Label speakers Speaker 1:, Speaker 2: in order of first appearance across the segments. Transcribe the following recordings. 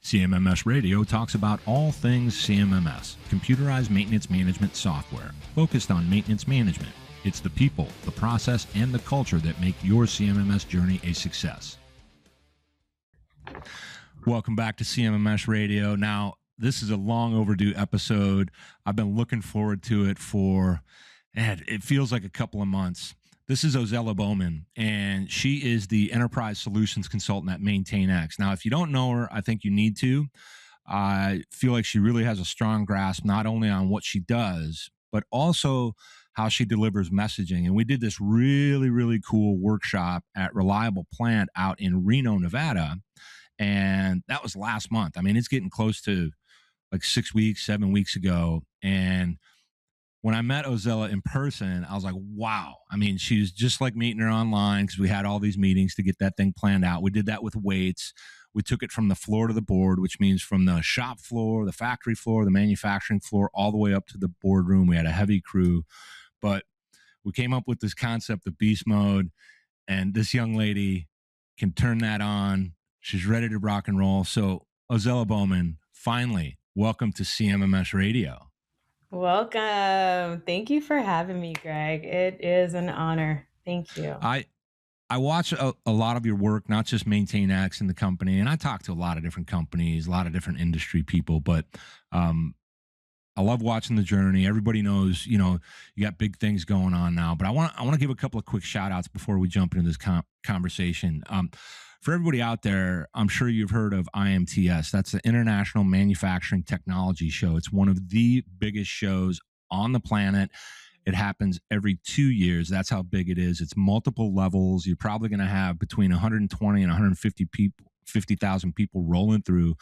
Speaker 1: CMMS Radio talks about all things CMMS, computerized maintenance management software, focused on maintenance management. It's the people, the process, and the culture that make your CMMS journey a success. Welcome back to CMMS Radio. Now, this is a long overdue episode. I've been looking forward to it for, it feels like a couple of months. This is Ozella Bowman, and she is the Enterprise Solutions Consultant at MaintainX. Now, if you don't know her, I think you need to. I feel like she really has a strong grasp not only on what she does, but also how she delivers messaging. And we did this really, really cool workshop at Reliable Plant out in Reno, Nevada. And that was last month. I mean, it's getting close to like 6 weeks, 7 weeks ago. And when I met Ozella in person, I was like, wow. I mean, she was just like meeting her online because we had all these meetings to get that thing planned out. We did that with weights. We took it from the floor to the board, which means from the shop floor, the factory floor, the manufacturing floor, all the way up to the boardroom. We had a heavy crew, but we came up with this concept of beast mode, and this young lady can turn that on. She's ready to rock and roll. So Ozella Bowman, finally, welcome to CMMS Radio.
Speaker 2: Welcome. Thank you for having me, Greg. It is an honor. Thank you.
Speaker 1: I watch a lot of your work, not just MaintainX and the company, and I talk to a lot of different companies, a lot of different industry people, but I love watching the journey. Everybody knows, you got big things going on now, but I want to give a couple of quick shout outs before we jump into this conversation. For everybody out there, I'm sure you've heard of IMTS. That's the International Manufacturing Technology Show. It's one of the biggest shows on the planet. It happens every 2 years. That's how big it is. It's multiple levels. You're probably going to have between 120 and 150,000 people rolling through.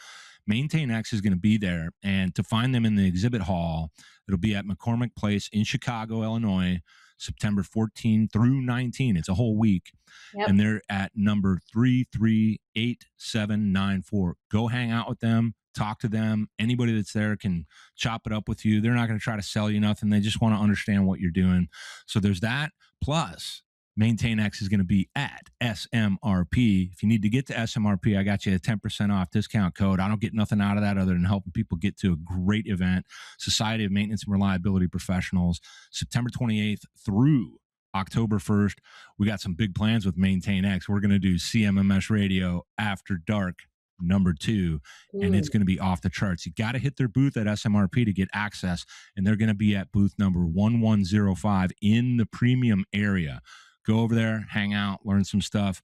Speaker 1: MaintainX is going to be there. And to find them in the exhibit hall, it'll be at McCormick Place in Chicago, Illinois, September 14 through 19. It's a whole week. Yep. And they're at number 338794. Go hang out with them. Talk to them. Anybody that's there can chop it up with you. They're not going to try to sell you nothing. They just want to understand what you're doing. So there's that. Plus, MaintainX is going to be at SMRP. If you need to get to SMRP, I got you a 10% off discount code. I don't get nothing out of that other than helping people get to a great event. Society of Maintenance and Reliability Professionals, September 28th through October 1st. We got some big plans with MaintainX. We're going to do CMMS Radio After Dark #2, and it's going to be off the charts. You got to hit their booth at SMRP to get access, and they're going to be at booth number 1105 in the premium area. Go over there, hang out, learn some stuff.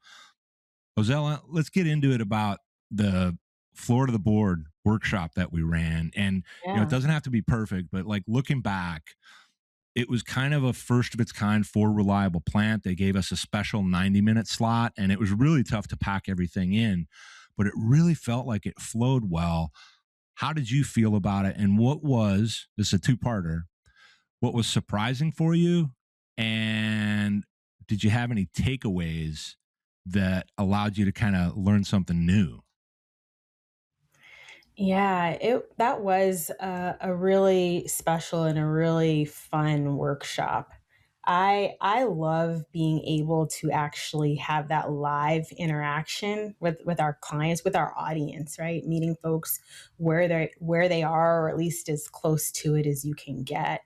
Speaker 1: Ozella, let's get into it about the floor to the board workshop that we ran. And it doesn't have to be perfect, but like looking back, it was kind of a first of its kind for Reliable Plant. They gave us a special 90-minute slot, and it was really tough to pack everything in, but it really felt like it flowed well. How did you feel about it? And this is a two-parter, what was surprising for you? And did you have any takeaways that allowed you to kind of learn something new?
Speaker 2: Yeah, that was a really special and a really fun workshop. I love being able to actually have that live interaction with our clients, with our audience, right? Meeting folks where they are, or at least as close to it as you can get.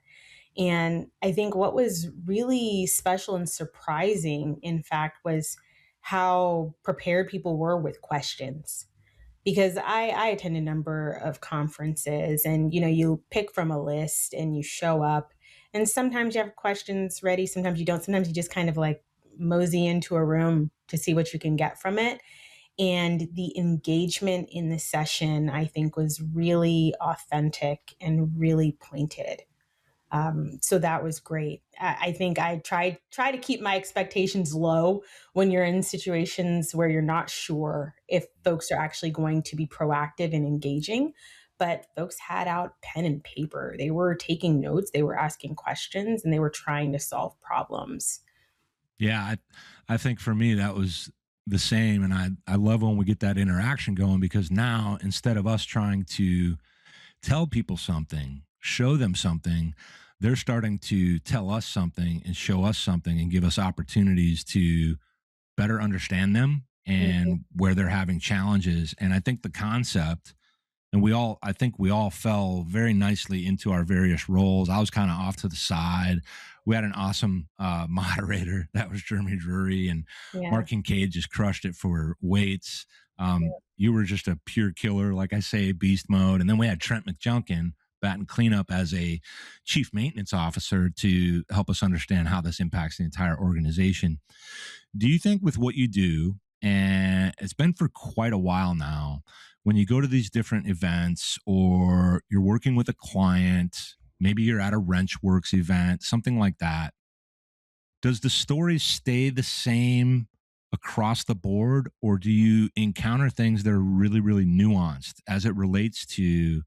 Speaker 2: And I think what was really special and surprising, in fact, was how prepared people were with questions. Because I attend a number of conferences, and you pick from a list and you show up, and sometimes you have questions ready, sometimes you don't, sometimes you just kind of like mosey into a room to see what you can get from it. And the engagement in the session, I think, was really authentic and really pointed. So that was great. I think I try to keep my expectations low when you're in situations where you're not sure if folks are actually going to be proactive and engaging. But folks had out pen and paper. They were taking notes, they were asking questions, and they were trying to solve problems.
Speaker 1: Yeah, I think for me that was the same. And I love when we get that interaction going, because now instead of us trying to tell people something, show them something, they're starting to tell us something and show us something and give us opportunities to better understand them and where they're having challenges. And I think the concept and I think we all fell very nicely into our various roles. I was kind of off to the side. We had an awesome moderator that was Jeremy Drury, and
Speaker 2: Yeah.
Speaker 1: Mark Kincaid just crushed it for weights. You were just a pure killer, like I say, beast mode. And then we had Trent McJunkin, bat and cleanup, as a chief maintenance officer to help us understand how this impacts the entire organization. Do you think with what you do, and it's been for quite a while now, when you go to these different events or you're working with a client, maybe you're at a WrenchWorks event, something like that, does the story stay the same across the board, or do you encounter things that are really, really nuanced as it relates to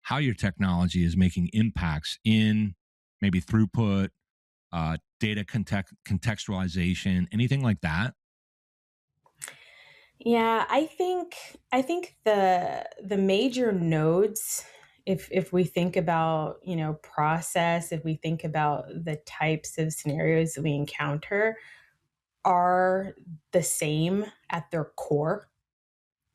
Speaker 1: how your technology is making impacts in maybe throughput, data contextualization, anything like that?
Speaker 2: Yeah, I think the major nodes, if we think about, process, if we think about the types of scenarios that we encounter, are the same at their core.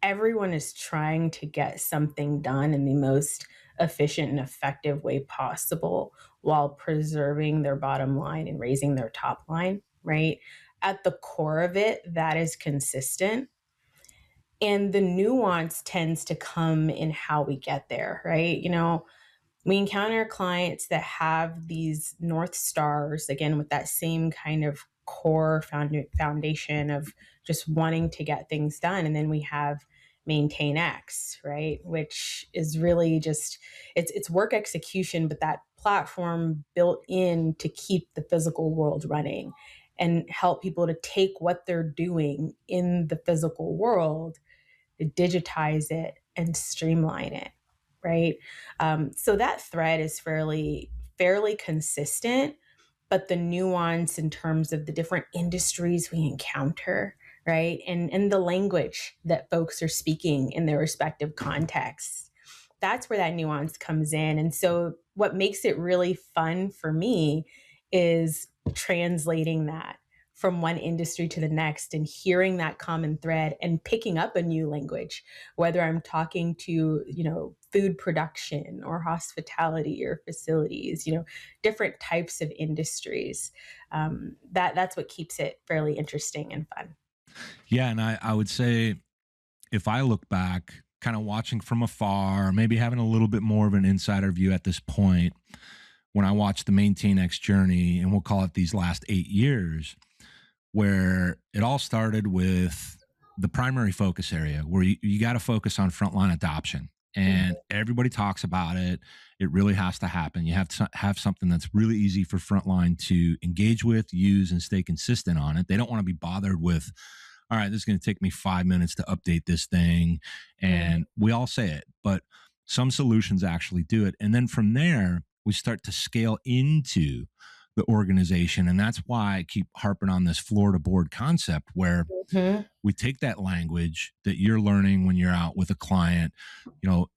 Speaker 2: Everyone is trying to get something done in the most efficient and effective way possible while preserving their bottom line and raising their top line, right? At the core of it, that is consistent. And the nuance tends to come in how we get there, right? We encounter clients that have these North Stars, again, with that same kind of core foundation of just wanting to get things done. And then we have MaintainX, right? Which is really just, it's work execution, but that platform built in to keep the physical world running and help people to take what they're doing in the physical world, digitize it and streamline it, right? So that thread is fairly consistent, but the nuance in terms of the different industries we encounter, right, and the language that folks are speaking in their respective contexts, that's where that nuance comes in. And so what makes it really fun for me is translating that from one industry to the next and hearing that common thread and picking up a new language, whether I'm talking to, food production or hospitality or facilities, different types of industries. That's what keeps it fairly interesting and fun.
Speaker 1: Yeah. And I would say, if I look back, kind of watching from afar, maybe having a little bit more of an insider view at this point, when I watched the MaintainX journey, and we'll call it these last 8 years, where it all started with the primary focus area, where you got to focus on frontline adoption. And everybody talks about it. It really has to happen. You have to have something that's really easy for frontline to engage with, use, and stay consistent on it. They don't want to be bothered with, all right, this is going to take me 5 minutes to update this thing. And we all say it, but some solutions actually do it. And then from there, we start to scale into the organization. And that's why I keep harping on this floor to board concept, where
Speaker 2: Mhm.
Speaker 1: we take that language that you're learning when you're out with a client.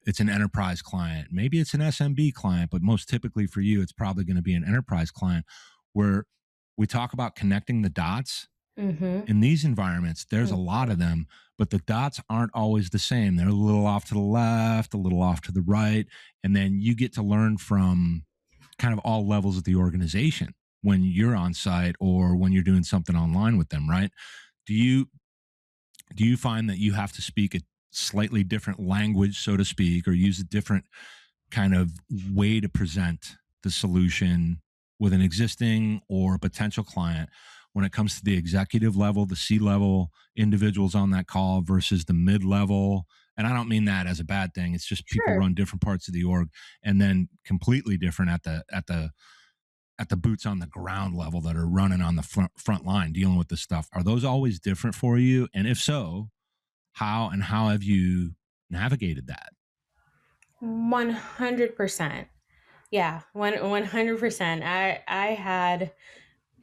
Speaker 1: It's an enterprise client, maybe it's an SMB client, but most typically for you, it's probably going to be an enterprise client, where we talk about connecting the dots.
Speaker 2: Mhm.
Speaker 1: In these environments, there's a lot of them, but the dots aren't always the same. They're a little off to the left, a little off to the right. And then you get to learn from kind of all levels of the organization when you're on site or when you're doing something online with them, right? Do you find that you have to speak a slightly different language, so to speak, or use a different kind of way to present the solution with an existing or potential client when it comes to the executive level, the C level individuals on that call versus the mid level? And I don't mean that as a bad thing. It's just people
Speaker 2: Sure.
Speaker 1: run different parts of the org, and then completely different at the boots on the ground level that are running on the front line dealing with this stuff. Are those always different for you? And if so, how have you navigated that?
Speaker 2: 100%. Yeah, 100%. I had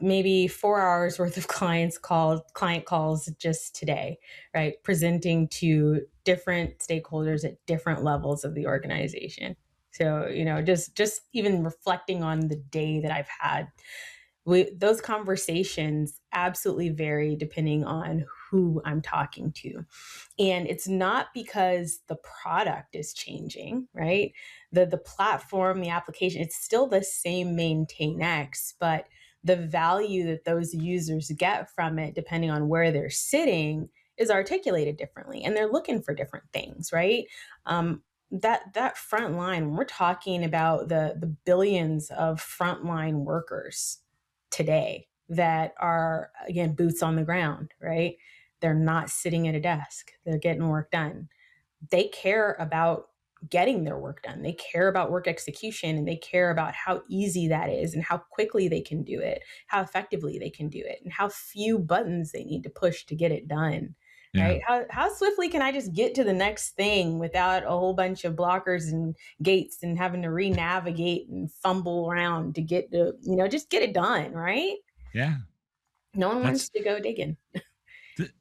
Speaker 2: maybe 4 hours worth of client calls just today, right? Presenting to different stakeholders at different levels of the organization. So, just even reflecting on the day that I've had, those conversations absolutely vary depending on who I'm talking to. And it's not because the product is changing, right? The platform, the application, it's still the same MaintainX, but the value that those users get from it, depending on where they're sitting, is articulated differently, and they're looking for different things, right? That frontline, when we're talking about the billions of frontline workers today that are, again, boots on the ground, right? They're not sitting at a desk, they're getting work done. They care about getting their work done. They care about work execution, and they care about how easy that is and how quickly they can do it, how effectively they can do it, and how few buttons they need to push to get it done.
Speaker 1: Yeah.
Speaker 2: Right? How swiftly can I just get to the next thing without a whole bunch of blockers and gates and having to re-navigate and fumble around to get to, just get it done, right?
Speaker 1: Yeah.
Speaker 2: No one
Speaker 1: That's
Speaker 2: wants to go digging.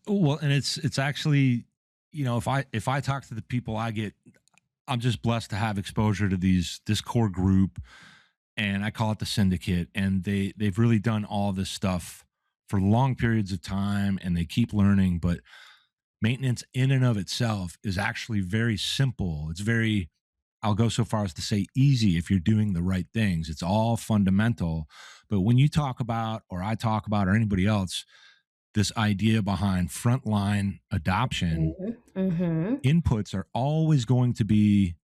Speaker 1: well, and it's actually, if I talk to the people I'm just blessed to have exposure to this core group, and I call it the syndicate, and they've really done all this stuff for long periods of time, and they keep learning. But maintenance in and of itself is actually very simple. It's very, I'll go so far as to say, easy if you're doing the right things. It's all fundamental. But when you talk about, or I talk about, or anybody else, this idea behind frontline adoption,
Speaker 2: Mm-hmm.
Speaker 1: inputs are always going to be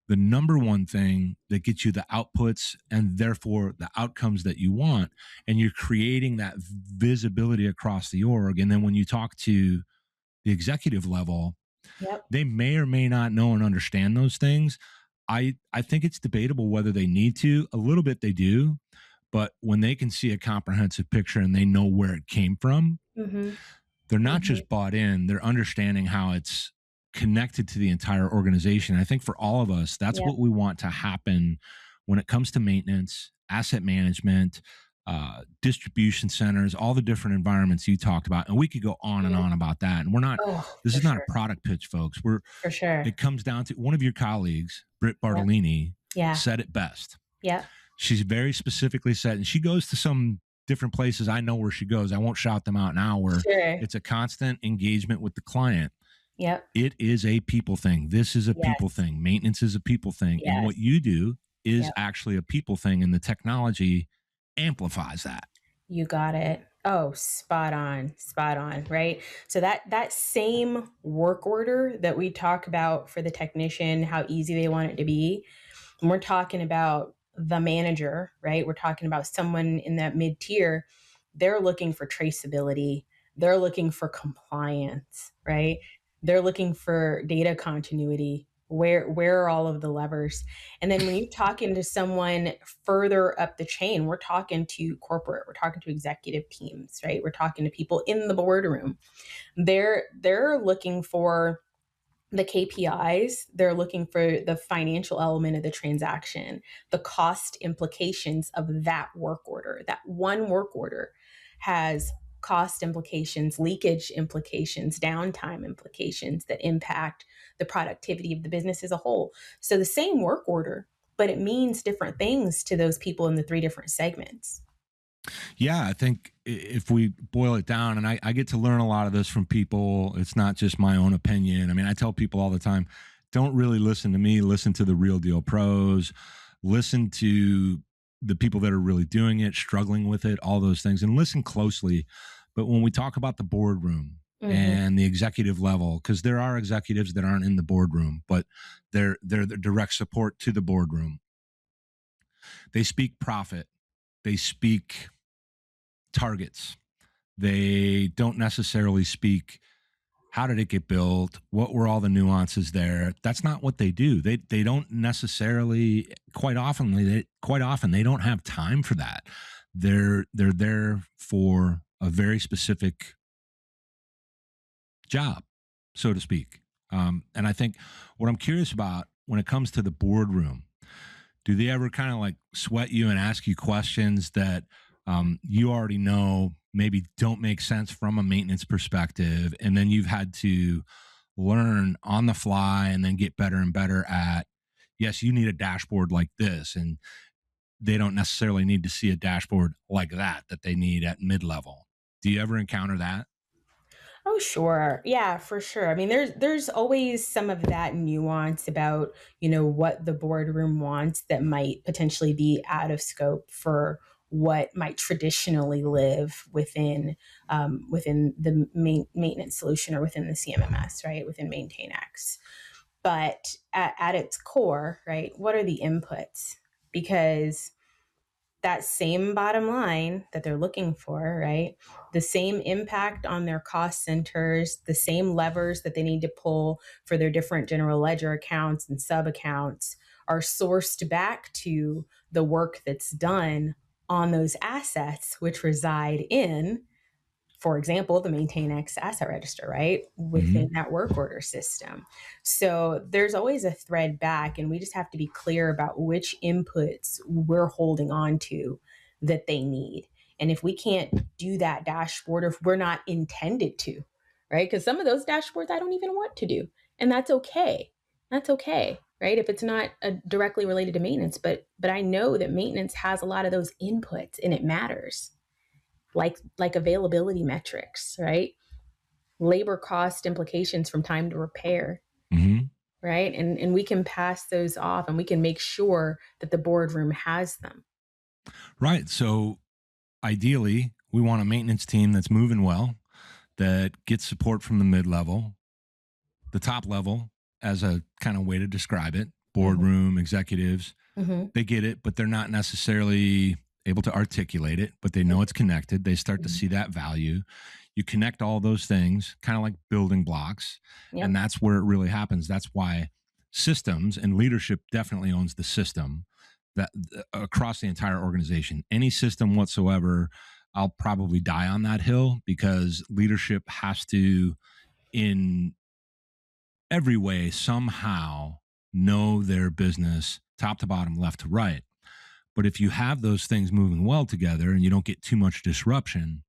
Speaker 1: the number one thing that gets you the outputs and therefore the outcomes that you want. And you're creating that visibility across the org. And then when you talk to the executive level,
Speaker 2: Yep.
Speaker 1: they may or may not know and understand those things. I think it's debatable whether they need to. A little bit they do, but when they can see a comprehensive picture and they know where it came from,
Speaker 2: Mm-hmm.
Speaker 1: they're not
Speaker 2: Mm-hmm.
Speaker 1: just bought in, they're understanding how it's connected to the entire organization. I think for all of us, that's
Speaker 2: Yep.
Speaker 1: what we want to happen when it comes to maintenance, asset management, distribution centers, all the different environments you talked about. And we could go on and
Speaker 2: Yep.
Speaker 1: on about that. And this
Speaker 2: For
Speaker 1: is not
Speaker 2: sure.
Speaker 1: a product pitch, folks.
Speaker 2: For sure.
Speaker 1: It comes down to one of your colleagues, Britt Bartolini,
Speaker 2: Yeah.
Speaker 1: said it best.
Speaker 2: Yeah.
Speaker 1: She's very specifically said, and she goes to some different places. I know where she goes. I won't shout them out now, where
Speaker 2: Sure.
Speaker 1: it's a constant engagement with the client.
Speaker 2: Yep.
Speaker 1: It is a people thing. This is a people
Speaker 2: Yes.
Speaker 1: thing. Maintenance is a people thing. And what
Speaker 2: Yes.
Speaker 1: you do is
Speaker 2: Yep.
Speaker 1: actually a people thing, and the technology amplifies that.
Speaker 2: You got it. Oh, spot on, right? So that same work order that we talk about for the technician, how easy they want it to be, and we're talking about the manager, right? We're talking about someone in that mid-tier. They're looking for traceability. They're looking for compliance, right? They're looking for data continuity. Where are all of the levers? And then when you're talking to someone further up the chain, we're talking to corporate, we're talking to executive teams, right? We're talking to people in the boardroom. They're looking for the KPIs, they're looking for the financial element of the transaction, the cost implications of that work order. That one work order has cost implications, leakage implications, downtime implications that impact the productivity of the business as a whole. So the same work order, but it means different things to those people in the three different segments.
Speaker 1: Yeah, I think if we boil it down, and I get to learn a lot of this from people, it's not just my own opinion. I mean, I tell people all the time, don't really listen to me, listen to the real deal pros, listen to the people that are really doing it, struggling with it, all those things, and listen closely. But when we talk about the boardroom and the executive level, because there are executives that aren't in the boardroom, but they're the direct support to the boardroom. They speak profit. They speak targets. They don't necessarily speak how did it get built, what were all the nuances there. That's not what they do. They don't necessarily, quite often they don't have time for that. They're there for a very specific job, so to speak. And I think what I'm curious about when it comes to the boardroom, do they ever kind of like sweat you and ask you questions that you already know maybe don't make sense from a maintenance perspective, and then you've had to learn on the fly and then get better and better at, yes, you need a dashboard like this, and they don't necessarily need to see a dashboard like that they need at mid-level. Do you ever encounter that?
Speaker 2: Oh, sure. Yeah, for sure. I mean, there's always some of that nuance about, what the boardroom wants that might potentially be out of scope for what might traditionally live within the maintenance solution or within the CMMS, right? Within MaintainX. But at its core, right, what are the inputs? Because that same bottom line that they're looking for, right? The same impact on their cost centers, the same levers that they need to pull for their different general ledger accounts and sub accounts are sourced back to the work that's done on those assets, which reside in, for example, the MaintainX asset register, right?
Speaker 1: Mm-hmm.
Speaker 2: Within that work order system. So there's always a thread back, and we just have to be clear about which inputs we're holding on to that they need. And if we can't do that dashboard, or if we're not intended to, right? Because some of those dashboards I don't even want to do. And that's okay. That's okay. Right. If it's not directly related to maintenance, but I know that maintenance has a lot of those inputs and it matters, like availability metrics, right? Labor cost implications from time to repair,
Speaker 1: Mm-hmm.
Speaker 2: right? And we can pass those off and we can make sure that the boardroom has them.
Speaker 1: Right. So ideally, we want a maintenance team that's moving well, that gets support from the mid level, the top level, as a kind of way to describe it,
Speaker 2: Mm-hmm.
Speaker 1: boardroom executives.
Speaker 2: Mm-hmm.
Speaker 1: They get it, but they're not necessarily able to articulate it, but they know it's connected. They start to
Speaker 2: Mm-hmm.
Speaker 1: see that value. You connect all those things, kind of like building blocks, and
Speaker 2: Yep.
Speaker 1: that's where it really happens. That's why systems and leadership definitely owns the system that across the entire organization. Any system whatsoever, I'll probably die on that hill because leadership has to, in every way, somehow know their business top to bottom, left to right. But if you have those things moving well together and you don't get too much disruption,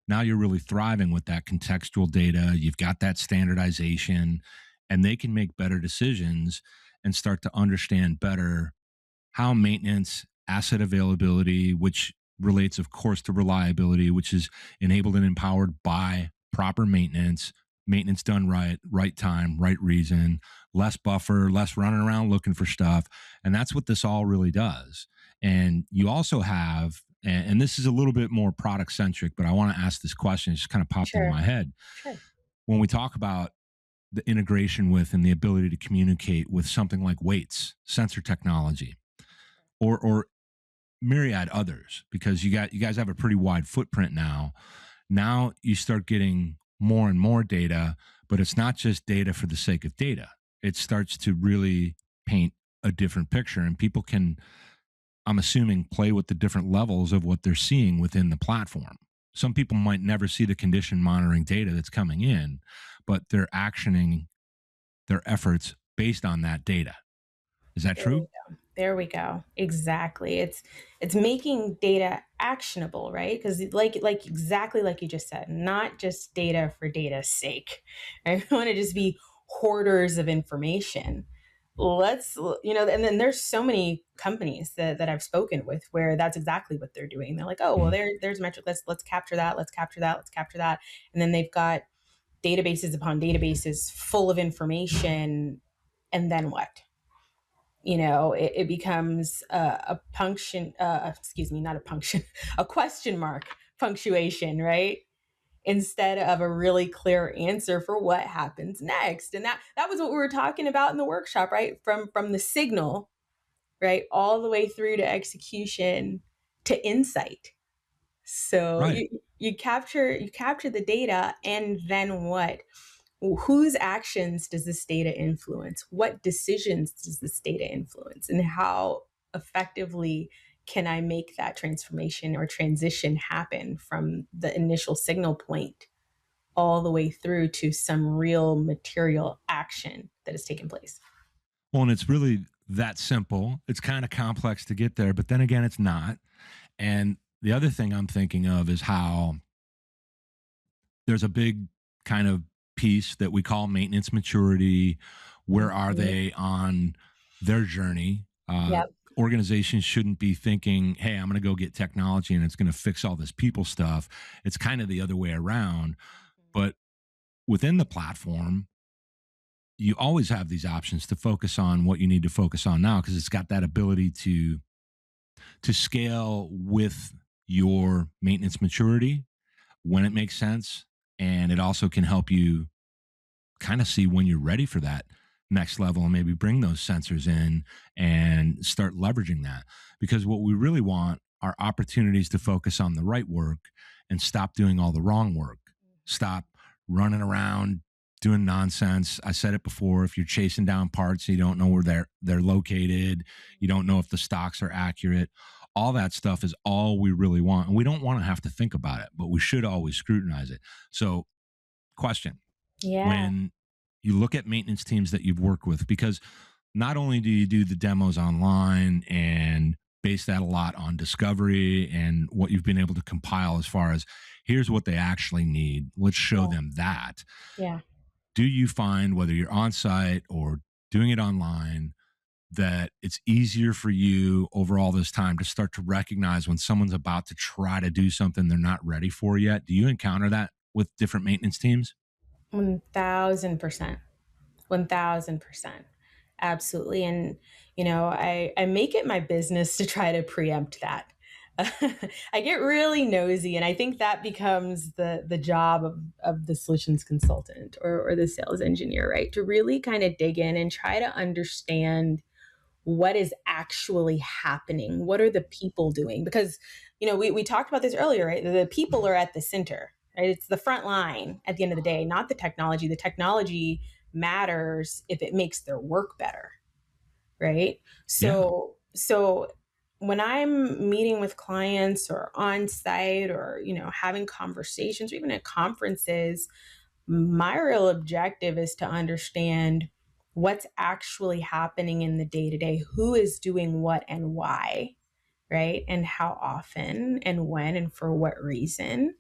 Speaker 1: now you're really thriving with that contextual data. You've got that standardization, and they can make better decisions and start to understand better how maintenance, asset availability, which relates, of course, to reliability, which is enabled and empowered by proper maintenance, maintenance done right, right time, right reason, less buffer, less running around looking for stuff. And that's what this all really does. And you also have, and this is a little bit more product centric, but I want to ask this question. It just kind of popped into
Speaker 2: Sure.
Speaker 1: my head.
Speaker 2: Sure.
Speaker 1: When we talk about the integration with and the ability to communicate with something like weights, sensor technology, or myriad others, because you guys have a pretty wide footprint now. Now you start getting more and more data, but it's not just data for the sake of data. It starts to really paint a different picture, and people can, I'm assuming, play with the different levels of what they're seeing within the platform. Some people might never see the condition monitoring data that's coming in, but they're actioning their efforts based on that data. Is that
Speaker 2: There we
Speaker 1: true?
Speaker 2: go. There we go. Exactly. It's making data actionable, right? Because like exactly like you just said, not just data for data's sake. Right? We want to just be hoarders of information. Let's, and then there's so many companies that I've spoken with where that's exactly what they're doing. They're like, oh well,
Speaker 1: Mhm.
Speaker 2: there's a metric. Let's capture that. Let's capture that. Let's capture that. And then they've got databases upon databases full of information. And then what? It becomes a punction, excuse me, not a punction, a question mark punctuation, right? Instead of a really clear answer for what happens next. And that was what we were talking about in the workshop, right? From the signal, right, all the way through to execution to insight. So
Speaker 1: Right.
Speaker 2: you capture the data, and then what? Whose actions does this data influence? What decisions does this data influence? And how effectively can I make that transformation or transition happen from the initial signal point all the way through to some real material action that has taken place?
Speaker 1: Well, and it's really that simple. It's kind of complex to get there, but then again, it's not. And the other thing I'm thinking of is how there's a big kind of piece that we call maintenance maturity. Where are
Speaker 2: Mhm.
Speaker 1: they on their journey?
Speaker 2: Yep.
Speaker 1: Organizations shouldn't be thinking, hey, I'm going to go get technology and it's going to fix all this people stuff. It's kind of the other way around. But within the platform, you always have these options to focus on what you need to focus on now, because it's got that ability to scale with your maintenance maturity when it makes sense. And it also can help you kind of see when you're ready for that next level and maybe bring those sensors in and start leveraging that. Because what we really want are opportunities to focus on the right work and stop doing all the wrong work. Stop running around doing nonsense. I said it before, if you're chasing down parts, you don't know where they're located, you don't know if the stocks are accurate. All that stuff is all we really want. And we don't want to have to think about it, but we should always scrutinize it. So, question,
Speaker 2: Yeah.
Speaker 1: when you look at maintenance teams that you've worked with, because not only do you do the demos online and base that a lot on discovery and what you've been able to compile as far as here's what they actually need, let's show them that.
Speaker 2: Yeah.
Speaker 1: Do you find, whether you're on site or doing it online, that it's easier for you over all this time to start to recognize when someone's about to try to do something they're not ready for yet? Do you encounter that with different maintenance teams?
Speaker 2: 1000%. 1000%. Absolutely. And, I make it my business to try to preempt that. I get really nosy, and I think that becomes the job of the solutions consultant or the sales engineer, right? To really kind of dig in and try to understand what is actually happening. What are the people doing? Because, we talked about this earlier, right? The people are at the center, right? It's the front line at the end of the day, not the technology. The technology matters if it makes their work better, right?
Speaker 1: Yeah.
Speaker 2: So when I'm meeting with clients or on site or, having conversations or even at conferences, my real objective is to understand what's actually happening in the day to day, who is doing what and why, right? And how often and when and for what reason.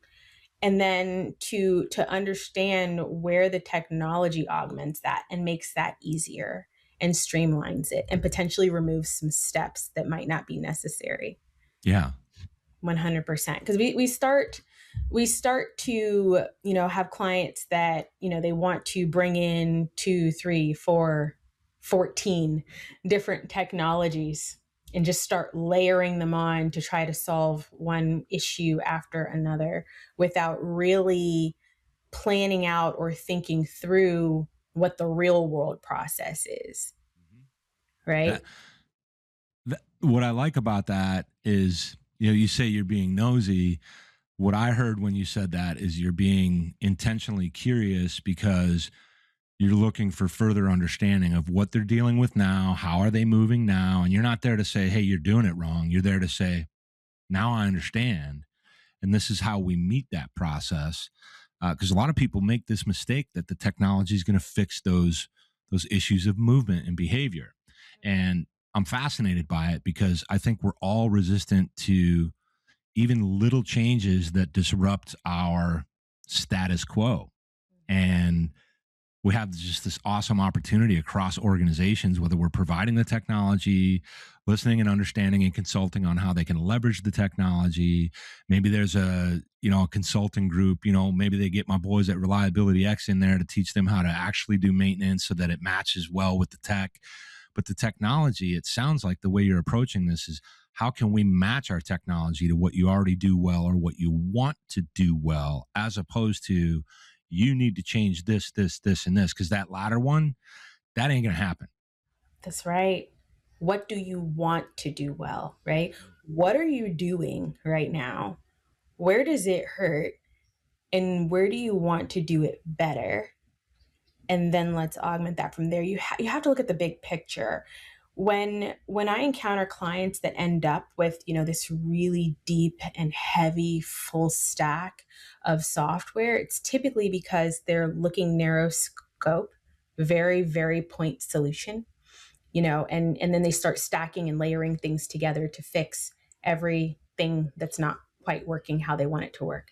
Speaker 2: And then to understand where the technology augments that and makes that easier and streamlines it and potentially removes some steps that might not be necessary.
Speaker 1: Yeah.
Speaker 2: 100%, because we start to have clients that they want to bring in 2, 3, 4, 14 different technologies and just start layering them on to try to solve one issue after another without really planning out or thinking through what the real world process is, right?
Speaker 1: That, what I like about that is, you say you're being nosy. What I heard when you said that is you're being intentionally curious because you're looking for further understanding of what they're dealing with now, how are they moving now, and you're not there to say, hey, you're doing it wrong. You're there to say, now I understand, and this is how we meet that process. Because a lot of people make this mistake that the technology is going to fix those issues of movement and behavior, and I'm fascinated by it because I think we're all resistant to even little changes that disrupt our status quo. And we have just this awesome opportunity across organizations, whether we're providing the technology, listening and understanding and consulting on how they can leverage the technology. Maybe there's a consulting group, maybe they get my boys at Reliability X in there to teach them how to actually do maintenance so that it matches well with the tech. But the technology, it sounds like the way you're approaching this is, how can we match our technology to what you already do well or what you want to do well, as opposed to you need to change this, this, and this, because that latter one, that ain't going to happen.
Speaker 2: That's right. What do you want to do well, right? What are you doing right now? Where does it hurt? And where do you want to do it better? And then let's augment that from there. You have to look at the big picture. When I encounter clients that end up with, this really deep and heavy full stack of software, it's typically because they're looking narrow scope, very, very point solution, and then they start stacking and layering things together to fix everything that's not quite working how they want it to work.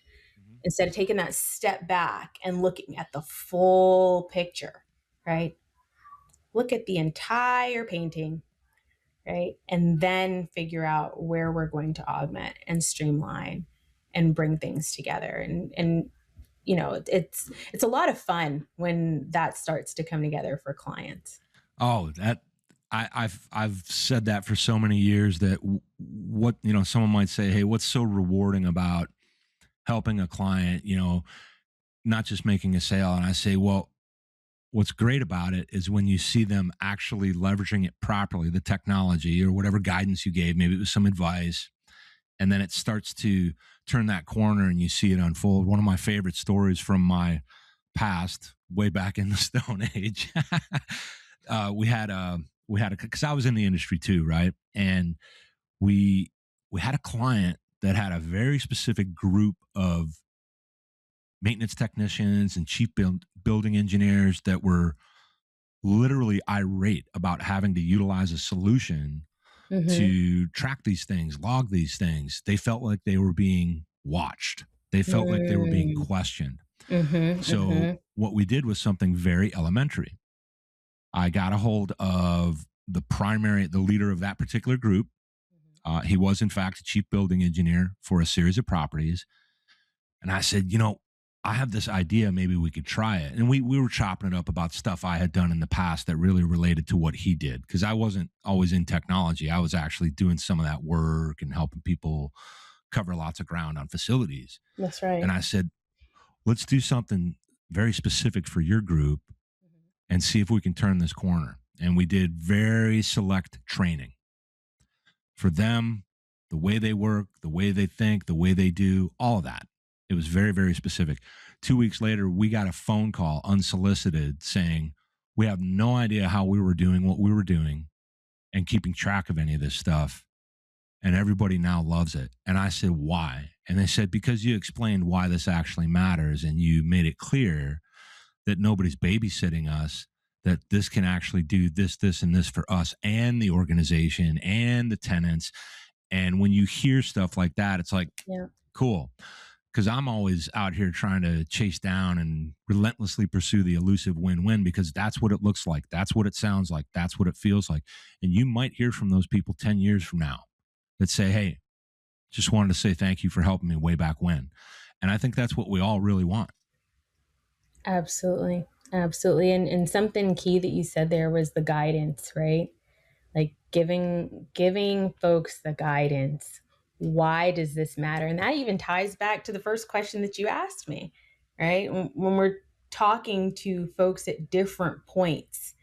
Speaker 2: Instead of taking that step back and looking at the full picture, right? Look at the entire painting, right? And then figure out where we're going to augment and streamline and bring things together. And it's a lot of fun when that starts to come together for clients.
Speaker 1: Oh, that I've said that for so many years that what, someone might say, hey, what's so rewarding about helping a client, not just making a sale? And I say, well, what's great about it is when you see them actually leveraging it properly, the technology or whatever guidance you gave, maybe it was some advice, and then it starts to turn that corner and you see it unfold. One of my favorite stories from my past, way back in the Stone Age, because I was in the industry too, right? And we had a client that had a very specific group of maintenance technicians and chief building engineers that were literally irate about having to utilize a solution to track these things, log these things. They felt like they were being watched. They felt like they were being questioned. So what we did was something very elementary. I got a hold of the leader of that particular group. He was, in fact, a chief building engineer for a series of properties. And I said, I have this idea, maybe we could try it. And we were chopping it up about stuff I had done in the past that really related to what he did. Because I wasn't always in technology. I was actually doing some of that work and helping people cover lots of ground on facilities.
Speaker 2: That's right.
Speaker 1: And I said, let's do something very specific for your group and see if we can turn this corner. And we did very select training for them, the way they work, the way they think, the way they do, all of that. It was very, very specific. 2 weeks later, we got a phone call unsolicited saying, we have no idea how we were doing what we were doing and keeping track of any of this stuff. And everybody now loves it. And I said, why? And they said, because you explained why this actually matters and you made it clear that nobody's babysitting us, that this can actually do this, this, and this for us and the organization and the tenants. And when you hear stuff like that, it's like, cool. Because I'm always out here trying to chase down and relentlessly pursue the elusive win-win, because that's what it looks like. That's what it sounds like. That's what it feels like. And you might hear from those people 10 years from now that say, hey, just wanted to say thank you for helping me way back when. And I think that's what we all really want.
Speaker 2: Absolutely. Absolutely. And something key that you said there was the guidance, right? Like giving folks the guidance. Why does this matter? And that even ties back to the first question that you asked me, right? When we're talking to folks at different points,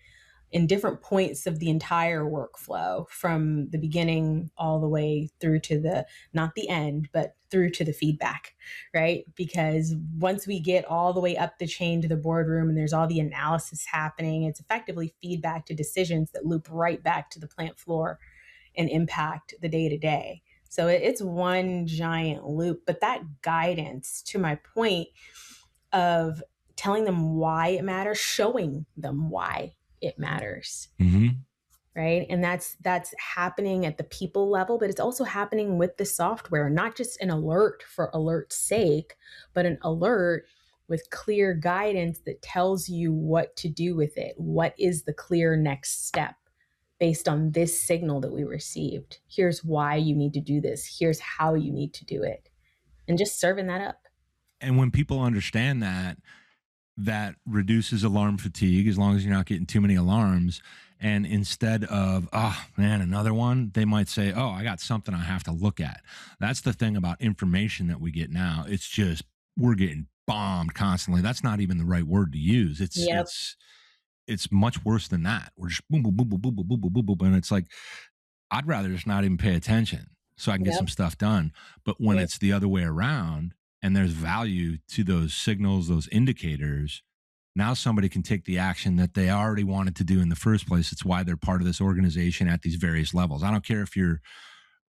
Speaker 2: in different points of the entire workflow, from the beginning all the way through to not the end, but through to the feedback, right? Because once we get all the way up the chain to the boardroom and there's all the analysis happening, it's effectively feedback to decisions that loop right back to the plant floor and impact the day-to-day. So it's one giant loop. But that guidance, to my point of telling them why it matters, showing them why it matters. Right. And that's happening at the people level, but it's also happening with the software, not just an alert for alert's sake, but an alert with clear guidance that tells you what to do with it. What is the clear next step based on this signal that we received? Here's why you need to do this. Here's how you need to do it. And just serving that up.
Speaker 1: And when people understand that reduces alarm fatigue, as long as you're not getting too many alarms. And instead of, oh man, another one, they might say, oh, I got something I have to look at. That's the thing about information that we get now. It's just, we're getting bombed constantly. That's not even the right word to use. It's much worse than that. We're just boom, boom, boom, boom, boom, boom, boom, boom, boom. And it's like, I'd rather just not even pay attention so I can get some stuff done. But when it's the other way around, and there's value to those signals, those indicators, now somebody can take the action that they already wanted to do in the first place. It's why they're part of this organization at these various levels. I don't care if you're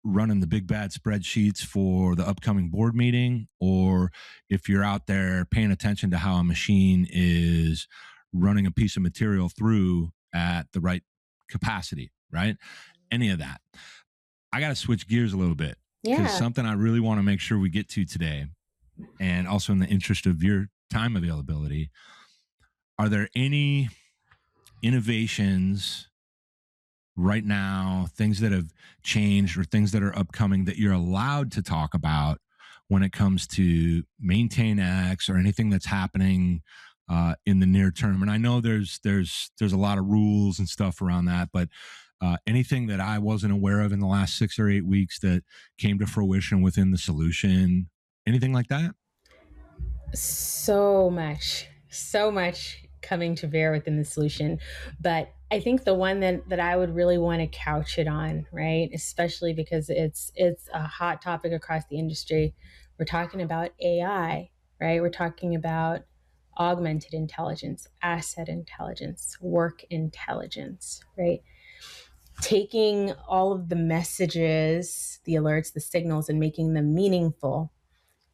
Speaker 1: running the big bad spreadsheets for the upcoming board meeting, or if you're out there paying attention to how a machine is running a piece of material through at the right capacity, right? Any of that. I got to switch gears a little bit, because something I really want to make sure we get to today, and also in the interest of your time availability, are there any innovations right now, things that have changed or things that are upcoming that you're allowed to talk about when it comes to MaintainX or anything that's happening in the near term? And I know there's a lot of rules and stuff around that, but anything that I wasn't aware of in the last 6 or 8 weeks that came to fruition within the solution, anything like that?
Speaker 2: So much coming to bear within the solution. But I think the one that I would really want to couch it on, right? Especially because it's a hot topic across the industry. We're talking about AI, right? We're talking about augmented intelligence, asset intelligence, work intelligence, right? Taking all of the messages, the alerts, the signals, and making them meaningful,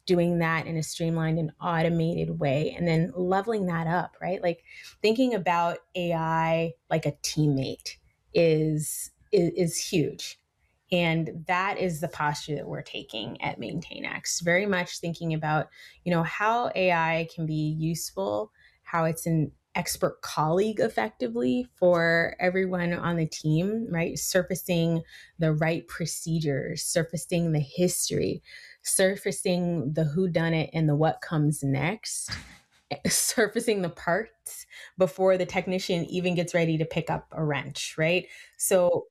Speaker 2: doing that in a streamlined and automated way, and then leveling that up, right? Like thinking about AI like a teammate is huge. And that is the posture that we're taking at MaintainX. Very much thinking about, how AI can be useful, how it's an expert colleague effectively for everyone on the team, right? Surfacing the right procedures, surfacing the history, surfacing the who done it and the what comes next, surfacing the parts before the technician even gets ready to pick up a wrench, right? So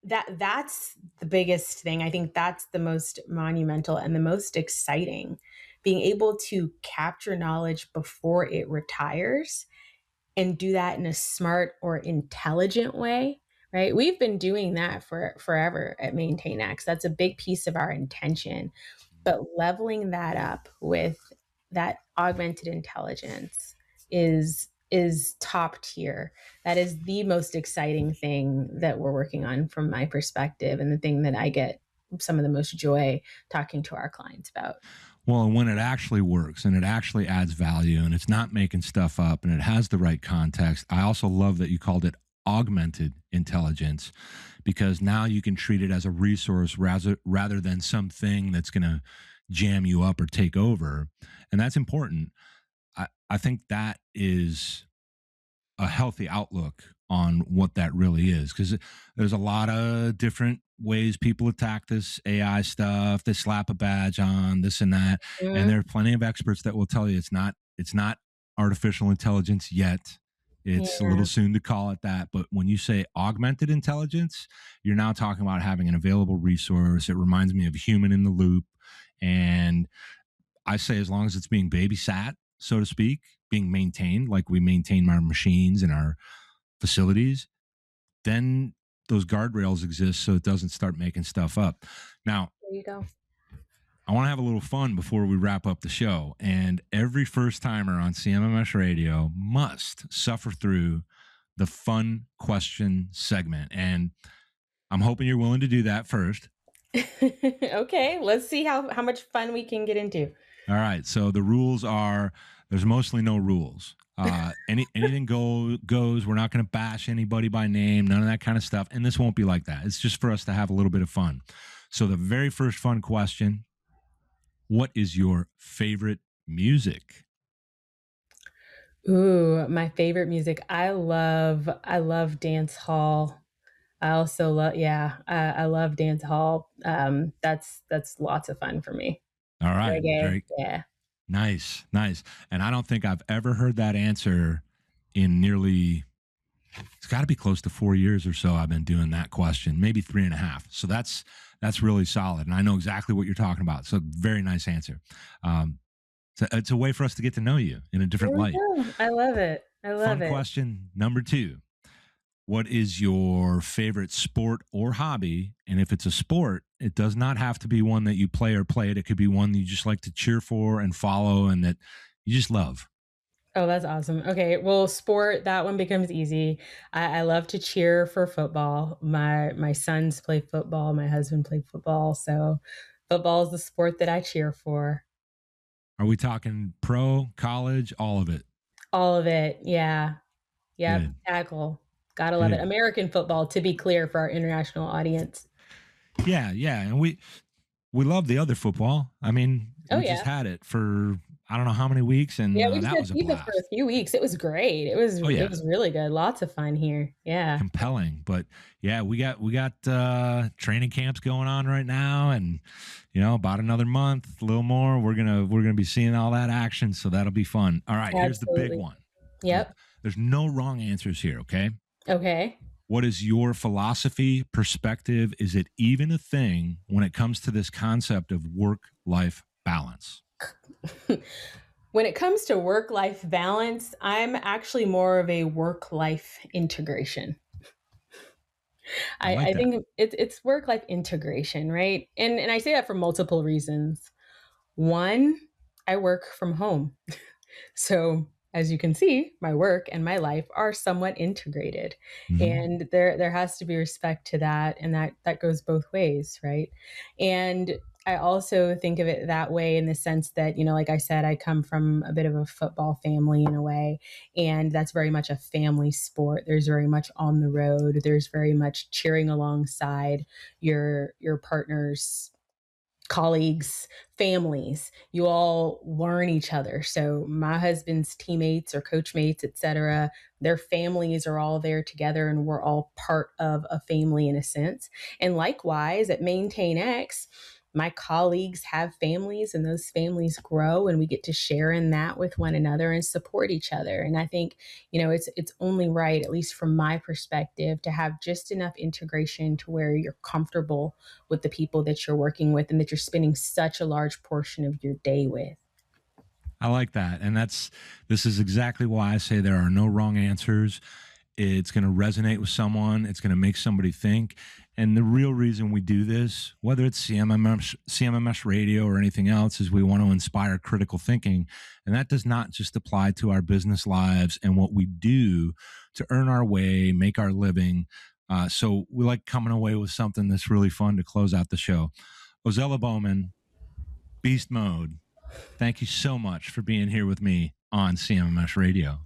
Speaker 2: that's the biggest thing. I think that's the most monumental and the most exciting, being able to capture knowledge before it retires and do that in a smart or intelligent way, right? We've been doing that for forever at MaintainX. That's a big piece of our intention. But leveling that up with that augmented intelligence is top tier. That is the most exciting thing that we're working on from my perspective, and the thing that I get some of the most joy talking to our clients about.
Speaker 1: Well, and when it actually works and it actually adds value and it's not making stuff up and it has the right context, I also love that you called it augmented intelligence, because now you can treat it as a resource rather than something that's going to jam you up or take over. And that's important. I think that is a healthy outlook on what that really is, because there's a lot of different ways people attack this AI stuff. They slap a badge on this and that, and there are plenty of experts that will tell you it's not artificial intelligence yet. It's a
Speaker 2: Yeah.
Speaker 1: little soon to call it that. But when you say augmented intelligence, you're now talking about having an available resource. It reminds me of human in the loop. And I say, as long as it's being babysat, so to speak, being maintained like we maintain our machines and our facilities, then those guardrails exist so it doesn't start making stuff up. Now,
Speaker 2: There you go.
Speaker 1: I want to have a little fun before we wrap up the show. And every first timer on CMMS Radio must suffer through the fun question segment. And I'm hoping you're willing to do that first.
Speaker 2: Okay, let's see how much fun we can get into.
Speaker 1: All right. So the rules are, there's mostly no rules. Anything goes. We're not going to bash anybody by name, none of that kind of stuff. And this won't be like that. It's just for us to have a little bit of fun. So the very first fun question: what is your favorite music?
Speaker 2: Ooh, my favorite music. I love dance hall. I also love, yeah, I love dance hall. That's lots of fun for me.
Speaker 1: All right.
Speaker 2: Reggae,
Speaker 1: Very
Speaker 2: yeah.
Speaker 1: nice. Nice. And I don't think I've ever heard that answer in nearly, it's got to be close to 4 years or so. I've been doing that question, maybe 3.5. So that's really solid. And I know exactly what you're talking about. So very nice answer. So it's a way for us to get to know you in a
Speaker 2: There
Speaker 1: different
Speaker 2: we
Speaker 1: light.
Speaker 2: go. I love it. I love
Speaker 1: Fun
Speaker 2: it.
Speaker 1: question number 2. What is your favorite sport or hobby? And if it's a sport, it does not have to be one that you play or played. It could be one that you just like to cheer for and follow and that you just love.
Speaker 2: Oh, that's awesome. Okay, well, sport, that one becomes easy. I love to cheer for football. My sons play football. My husband played football. So football is the sport that I cheer for.
Speaker 1: Are we talking pro, college, all of it?
Speaker 2: All of it. Yeah. Yep.
Speaker 1: Good,
Speaker 2: Tackle. Gotta love it.
Speaker 1: good.
Speaker 2: American football, to be clear, for our international audience.
Speaker 1: Yeah, yeah. And we love the other football. I mean,
Speaker 2: Oh,
Speaker 1: we just
Speaker 2: yeah.
Speaker 1: had it for I don't know how many weeks, and
Speaker 2: Yeah, we just
Speaker 1: that
Speaker 2: had
Speaker 1: was a
Speaker 2: pizza for a
Speaker 1: blast.
Speaker 2: few weeks. It was great.
Speaker 1: Oh
Speaker 2: It
Speaker 1: yeah,
Speaker 2: was really good. Lots of fun here. Yeah.
Speaker 1: compelling. But yeah, we got training camps going on right now, and about another month, a little more, we're gonna be seeing all that action, so that'll be fun. All right, here's the big
Speaker 2: Absolutely.
Speaker 1: one.
Speaker 2: Yep.
Speaker 1: There's no wrong answers here, okay?
Speaker 2: Okay.
Speaker 1: What is your philosophy, perspective? Is it even a thing when it comes to this concept of work-life balance?
Speaker 2: When it comes to work-life balance, I'm actually more of a work-life integration.
Speaker 1: I like
Speaker 2: I
Speaker 1: that.
Speaker 2: think it's work-life integration, right? And I say that for multiple reasons. One, I work from home. So, as you can see, my work and my life are somewhat integrated.
Speaker 1: Mhm.
Speaker 2: And there has to be respect to that, and that goes both ways, right? And I also think of it that way in the sense that, like I said, I come from a bit of a football family in a way, and that's very much a family sport. There's very much on the road. There's very much cheering alongside your partner's colleagues, families. You all learn each other. So my husband's teammates or coach mates, etc., their families are all there together, and we're all part of a family in a sense. And likewise at MaintainX, my colleagues have families, and those families grow, and we get to share in that with one another and support each other. And I think, it's only right, at least from my perspective, to have just enough integration to where you're comfortable with the people that you're working with and that you're spending such a large portion of your day with.
Speaker 1: I like that. And this is exactly why I say there are no wrong answers. It's going to resonate with someone. It's going to make somebody think. And the real reason we do this, whether it's CMMS radio or anything else, is we want to inspire critical thinking. And that does not just apply to our business lives and what we do to earn our way, make our living. So we like coming away with something that's really fun to close out the show. Ozella Bowman, Beast Mode, thank you so much for being here with me on CMMS Radio.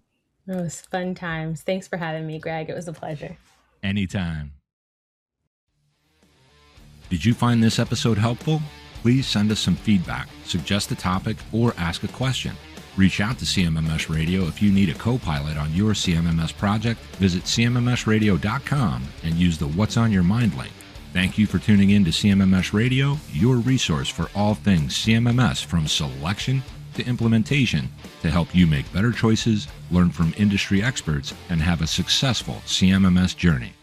Speaker 2: It was fun times. Thanks for having me, Greg. It was a pleasure.
Speaker 1: Anytime. Did you find this episode helpful? Please send us some feedback, suggest a topic, or ask a question. Reach out to CMMS Radio if you need a co-pilot on your CMMS project. Visit CMMSradio.com and use the What's on Your Mind link. Thank you for tuning in to CMMS Radio, your resource for all things CMMS, from selection to implementation, to help you make better choices, learn from industry experts, and have a successful CMMS journey.